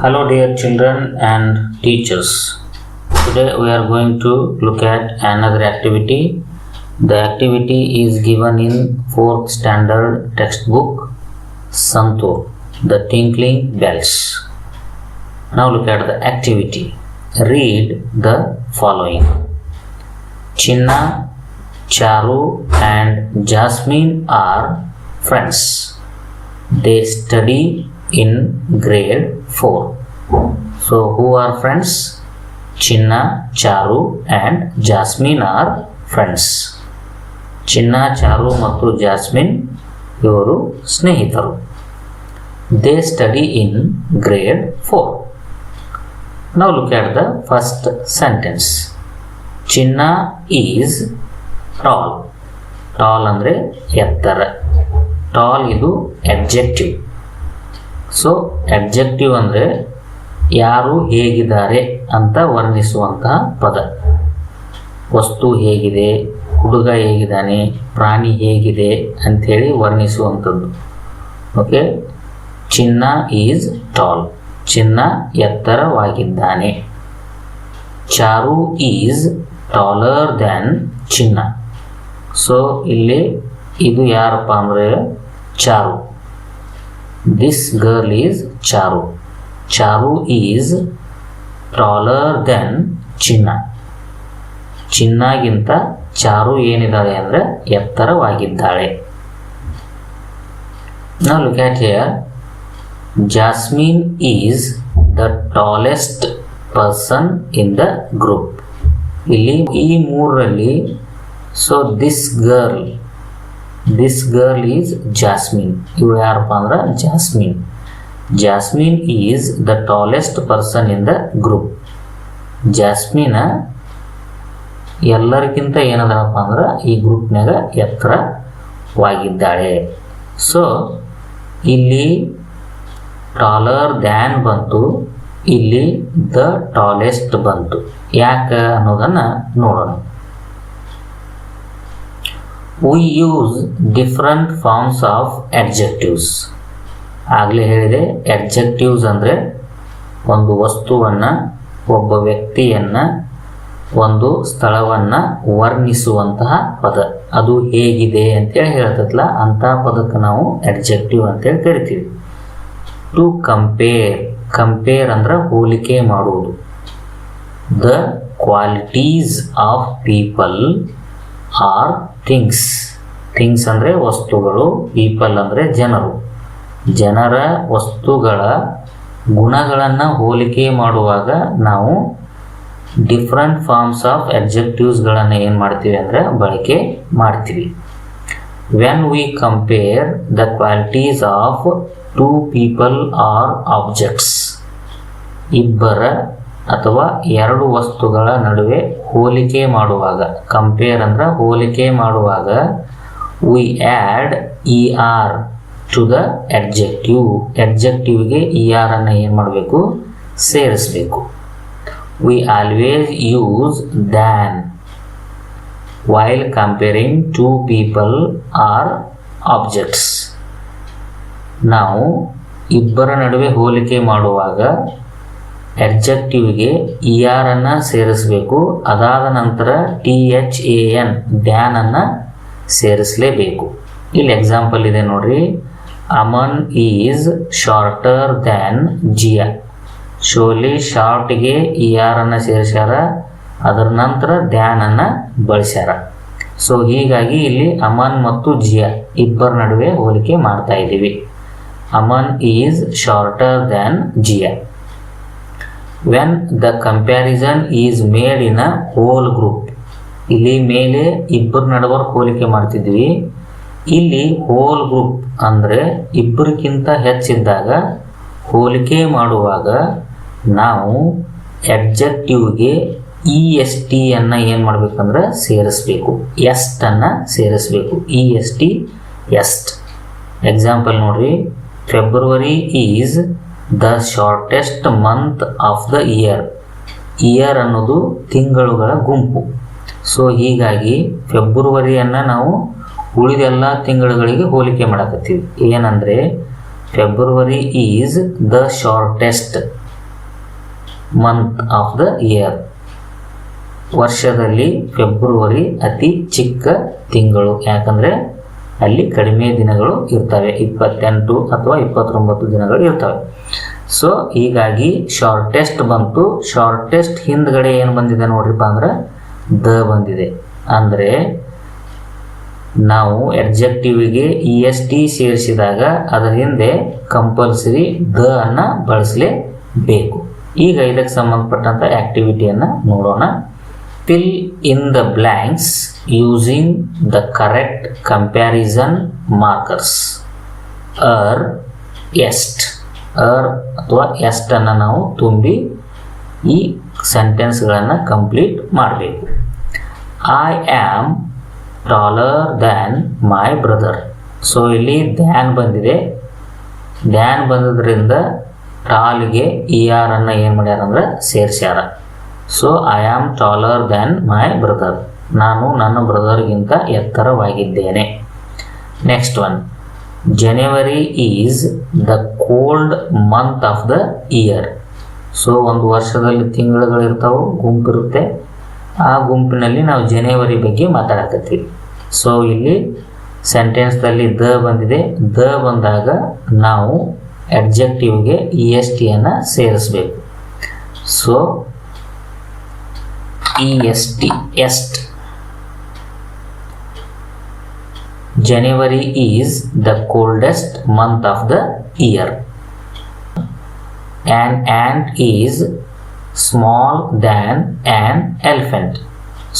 Hello dear children and teachers. Today we are going to look at another activity. The activity is given in 4th standard textbook Santur, The Tinkling Bells. Now look at the activity. Read the following. Chinna, Charu and Jasmine are friends. They study in grade 4. So who are friends? Chinna, Charu and Jasmine are friends. Chinna, Charu ಮತ್ತು jasmine ಇವರು ಸ್ನೇಹಿತರು. They study in grade 4. Now look at the first sentence. Chinna is tall. Tall ಅಂದರೆ ಎತ್ತರ. Tall ಇದು adjective. So adjective ಅಂದರೆ ಯಾರು ಹೇಗಿದ್ದಾರೆ ಅಂತ ವರ್ಣಿಸುವಂತಹ ಪದ. ವಸ್ತು ಹೇಗಿದೆ, ಹುಡುಗ ಹೇಗಿದ್ದಾನೆ, ಪ್ರಾಣಿ ಹೇಗಿದೆ ಅಂಥೇಳಿ ವರ್ಣಿಸುವಂಥದ್ದು. ಓಕೆ, ಚಿನ್ನ ಈಸ್ ಟಾಲ್, ಚಿನ್ನ ಎತ್ತರವಾಗಿದ್ದಾನೆ. ಚಾರು ಈಸ್ ಟಾಲರ್ ದ್ಯಾನ್ ಚಿನ್ನ. ಸೊ ಇಲ್ಲಿ ಇದು ಯಾರಪ್ಪ ಅಂದರೆ ಚಾರು. This girl is Charu. Charu is taller than Chinna. ಚಿನ್ನಾಗಿಂತ ಚಾರು ಏನಿದ್ದಾಳೆ ಅಂದರೆ ಎತ್ತರವಾಗಿದ್ದಾಳೆ. Now look at here. Jasmine is the tallest person in the group. ಇಲ್ಲಿ ಈ ಮೂರರಲ್ಲಿ so this girl is Jasmine. ಇವಳು ಯಾರಪ್ಪ ಅಂದ್ರೆ Jasmine. Jasmine is the tallest person in the group. ಜಾಸ್ಮಿನ ಎಲ್ಲರಿಗಿಂತ ಏನದಪ್ಪ ಅಂದ್ರೆ ಈ ಗ್ರೂಪ್ನಾಗ ಎತ್ತರವಾಗಿದ್ದಾಳೆ. ಸೊ ಇಲ್ಲಿ ಟಾಲರ್ ದ್ಯಾನ್ ಬಂತು, ಇಲ್ಲಿ ದ ಟಾಲೆಸ್ಟ್ ಬಂತು. ಯಾಕೆ ಅನ್ನೋದನ್ನು ನೋಡೋಣ. We use different forms of adjectives. ಆಗಲೇ ಹೇಳಿದೆ, adjectives ಅಂದರೆ ಒಂದು ವಸ್ತುವನ್ನು, ಒಬ್ಬ ವ್ಯಕ್ತಿಯನ್ನು, ಒಂದು ಸ್ಥಳವನ್ನು ವರ್ಣಿಸುವಂತಹ ಪದ. ಅದು ಹೇಗಿದೆ ಅಂತೇಳಿ ಹೇಳ್ತದಲ್ಲ, ಅಂತಹ ಪದಕ್ಕೆ ನಾವು adjective ಅಂತೇಳಿ ಕರಿತೀವಿ. ಟು ಕಂಪೇರ್ ಅಂದ್ರೆ ಹೋಲಿಕೆ ಮಾಡುವುದು. The qualities of people are things ಅಂದರೆ ವಸ್ತುಗಳು, ಪೀಪಲ್ ಅಂದರೆ ಜನರು. ಜನರ ವಸ್ತುಗಳ ಗುಣಗಳನ್ನು ಹೋಲಿಕೆ ಮಾಡುವಾಗ ನಾವು ಡಿಫ್ರೆಂಟ್ ಫಾರ್ಮ್ಸ್ ಆಫ್ ಅಡ್ಜೆಕ್ಟಿವ್ಸ್ಗಳನ್ನು ಏನು ಮಾಡ್ತೀವಿ ಅಂದರೆ ಬಳಕೆ ಮಾಡ್ತೀವಿ. When we compare the qualities of two people or objects, ಇಬ್ಬರ ಅಥವಾ ಎರಡು ವಸ್ತುಗಳ ನಡುವೆ ಹೋಲಿಕೆ ಮಾಡುವಾಗ, ಕಂಪೇರ್ ಅಂದ್ರೆ ಹೋಲಿಕೆ ಮಾಡುವಾಗ, we add E R to the adjective. ಅಡ್ಜೆಕ್ಟಿವ್ಗೆ ಇ ಆರ್ ಅನ್ನು ಏನು ಮಾಡಬೇಕು, ಸೇರಿಸಬೇಕು. We always use than while comparing two people or objects. ನಾವು ಇಬ್ಬರ ನಡುವೆ ಹೋಲಿಕೆ ಮಾಡುವಾಗ ಅಡ್ಜೆಕ್ಟಿವ್ಗೆ ಇ ಆರ್ ಅನ್ನು ಸೇರಿಸಬೇಕು. ಅದಾದ ನಂತರ THAN ಡ್ಯಾನ್ ಅನ್ನು ಸೇರಿಸಲೇಬೇಕು. ಇಲ್ಲಿ ಎಕ್ಸಾಂಪಲ್ ಇದೆ ನೋಡ್ರಿ. Aman is shorter than Jiya. ಶೋಲಿ ಶಾರ್ಟ್ಗೆ ಇ ಆರ್ ಅನ್ನು ಸೇರಿಸ್ಯಾರ, ಅದರ ನಂತರ ದ್ಯಾನ್ ಅನ್ನು ಬಳಸ್ಯಾರ. ಸೊ ಹೀಗಾಗಿ ಇಲ್ಲಿ ಅಮನ್ ಮತ್ತು ಜಿಯಾ ಇಬ್ಬರ ನಡುವೆ ಹೋಲಿಕೆ ಮಾಡ್ತಾ ಇದ್ದೀವಿ. Aman is shorter than Jiya. When the comparison is made in a whole group. ಇಲ್ಲಿ ಮೇಲೆ ಇಬ್ಬರ ನಡುವೆ ಹೋಲಿಕೆ ಮಾಡ್ತಿದ್ವಿ. ಇಲ್ಲಿ ಹೋಲ್ ಗ್ರೂಪ್ ಅಂದರೆ ಇಬ್ಬರಿಗಿಂತ ಹೆಚ್ಚಿದ್ದಾಗ ಹೋಲಿಕೆ ಮಾಡುವಾಗ ನಾವು ಅಡ್ಜೆಕ್ಟಿವ್ಗೆ EST ಅನ್ನು ಏನು ಮಾಡಬೇಕಂದ್ರೆ ಸೇರಿಸಬೇಕು, ಎಸ್ಟ್ ಅನ್ನು ಸೇರಿಸಬೇಕು. EST ಎಸ್ಟ್. ಎಕ್ಸಾಂಪಲ್ ನೋಡ್ರಿ. February is the shortest month of the year ಅನ್ನೋದು ತಿಂಗಳುಗಳ ಗುಂಪು. ಸೊ ಹೀಗಾಗಿ ಫೆಬ್ರವರಿಯನ್ನು ನಾವು ಉಳಿದೆಲ್ಲ ತಿಂಗಳುಗಳಿಗೆ ಹೋಲಿಕೆ ಮಾಡಕತ್ತೀವಿ. ಏನಂದರೆ February is the shortest month of the year. ವರ್ಷದಲ್ಲಿ ಫೆಬ್ರವರಿ ಅತಿ ಚಿಕ್ಕ ತಿಂಗಳು, ಯಾಕಂದರೆ ಅಲ್ಲಿ ಕಡಿಮೆ ದಿನಗಳು ಇರ್ತವೆ, 28 ಅಥವಾ 29 ದಿನಗಳು ಇರ್ತವೆ. ಸೊ ಹೀಗಾಗಿ ಶಾರ್ಟೆಸ್ಟ್ ಬಂತು. ಶಾರ್ಟೆಸ್ಟ್ ಹಿಂದ್ಗಡೆ ಏನು ಬಂದಿದೆ ನೋಡ್ರಿಪ್ಪ ಅಂದ್ರೆ ದ ಬಂದಿದೆ. ಅಂದರೆ ನಾವು ಎಡ್ಜೆಕ್ಟಿವ್ಗೆ EST ಸೇರಿಸಿದಾಗ ಅದರ ಹಿಂದೆ ಕಂಪಲ್ಸರಿ ದ ಅನ್ನು ಬಳಸಲೇಬೇಕು. ಈಗ ಇದಕ್ಕೆ ಸಂಬಂಧಪಟ್ಟಂಥ ಆ್ಯಕ್ಟಿವಿಟಿಯನ್ನು ನೋಡೋಣ. Fill in the blanks using the correct comparison markers. est ಅಥವಾ est ಅನ್ನು ನಾವು ತುಂಬಿ ಈ ಸೆಂಟೆನ್ಸ್ಗಳನ್ನು ಕಂಪ್ಲೀಟ್ ಮಾಡಬೇಕು. I am taller than my brother. So ಇಲ್ಲಿ ದ್ಯಾನ್ ಬಂದಿದೆ. ದ್ಯಾನ್ ಬಂದಿದ್ದರಿಂದ ಟಾಲ್ಗೆ ER ಅನ್ನು ಏನು ಮಾಡ್ಯಾರ ಅಂದ್ರೆ ಸೇರಿಸ್ಯಾರ. So I am taller than my brother. ನಾನು ನನ್ನ ಬ್ರದರ್ಗಿಂತ ಎತ್ತರವಾಗಿದ್ದೇನೆ. Next one, January is the cold month of the year. So ಒಂದು ವರ್ಷದಲ್ಲಿ ತಿಂಗಳುಗಳಿರ್ತಾವೆ, ಗುಂಪಿರುತ್ತೆ. ಆ ಗುಂಪಿನಲ್ಲಿ ನಾವು ಜನವರಿ ಬಗ್ಗೆ ಮಾತಾಡಕತ್ತೀವಿ. ಸೊ ಇಲ್ಲಿ ಸೆಂಟೆನ್ಸ್ದಲ್ಲಿ ದ ಬಂದಿದೆ. ದ ಬಂದಾಗ ನಾವು ಅಡ್ಜೆಕ್ಟಿವ್ಗೆ EST ಅನ್ನು ಸೇರಿಸಬೇಕು. So EST, est. January is the coldest month of the year. An ant is small than an elephant.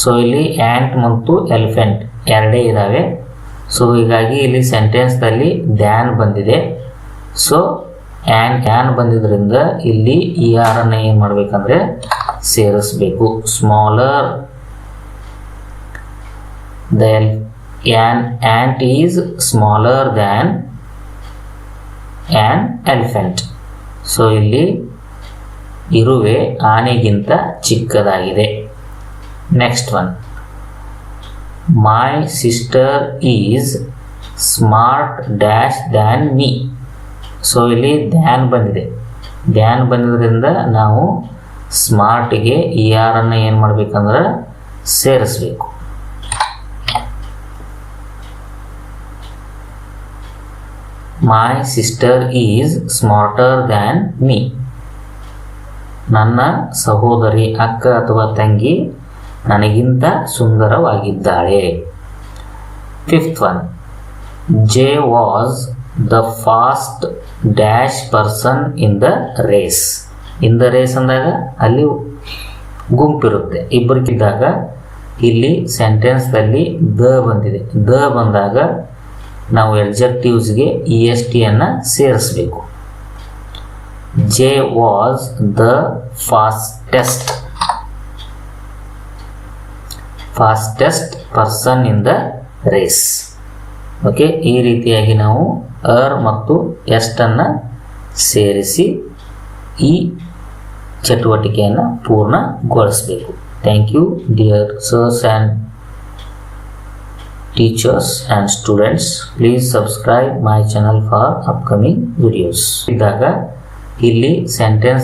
So ಇಲ್ಲಿ ಆ್ಯಂಟ್ ಮತ್ತು ಎಲಿಫೆಂಟ್ ಎರಡೇ ಇದ್ದಾವೆ. ಸೊ ಹೀಗಾಗಿ ಇಲ್ಲಿ ಸೆಂಟೆನ್ಸ್ದಲ್ಲಿ ದ್ಯಾನ್ ಬಂದಿದೆ. ಸೊ ಆ್ಯನ್ ಬಂದಿದ್ದರಿಂದ ಇಲ್ಲಿ ER ಅನ್ನು ಏನು ಮಾಡಬೇಕಂದ್ರೆ ಸೇರಿಸಬೇಕು. Smaller the an ant is smaller than an elephant. So ಇಲ್ಲಿ ಇರುವೆ ಆನೆಗಿಂತ ಚಿಕ್ಕದಾಗಿದೆ. Next one, my sister is smart dash than me. So ಇಲ್ಲಿ ದ್ಯಾನ್ ಬಂದಿದೆ. ದ್ಯಾನ್ ಬಂದಿದ್ದರಿಂದ ನಾವು ಸ್ಮಾರ್ಟ್ಗೆ ER ಅನ್ನು ಏನು ಮಾಡಬೇಕಂದ್ರೆ ಸೇರಿಸಬೇಕು. My sister is smarter than me. ನನ್ನ ಸಹೋದರಿ, ಅಕ್ಕ ಅಥವಾ ತಂಗಿ ನನಗಿಂತ ಸುಂದರವಾಗಿದ್ದಾಳೆ. Fifth one, J was the fast dash person in the race. In the race ಅಂದಾಗ ಅಲ್ಲಿ ಗುಂಪಿರುತ್ತೆ, ಇಬ್ಬರಿಗಿದ್ದಾಗ. ಇಲ್ಲಿ ಸೆಂಟೆನ್ಸ್ದಲ್ಲಿ ದ ಬಂದಿದೆ. ದ ಬಂದಾಗ ನಾವು ಎಡ್ಜೆಕ್ಟಿವ್ಸ್ಗೆ EST ಅನ್ನು ಸೇರಿಸಬೇಕು. J was the fastest person in the race. Okay, ಈ ರೀತಿಯಾಗಿ ನಾವು ಮತ್ತು est ಅನ್ನು ಸೇರಿಸಿ ಈ ಚಟುವಟಿಕೆಯನ್ನು ಪೂರ್ಣಗೊಳಿಸಬೇಕು. Thank you dear sirs and teachers and students. Please subscribe my channel for upcoming videos. ಇದ್ದಾಗ ಇಲ್ಲಿ ಸೆಂಟೆನ್ಸ್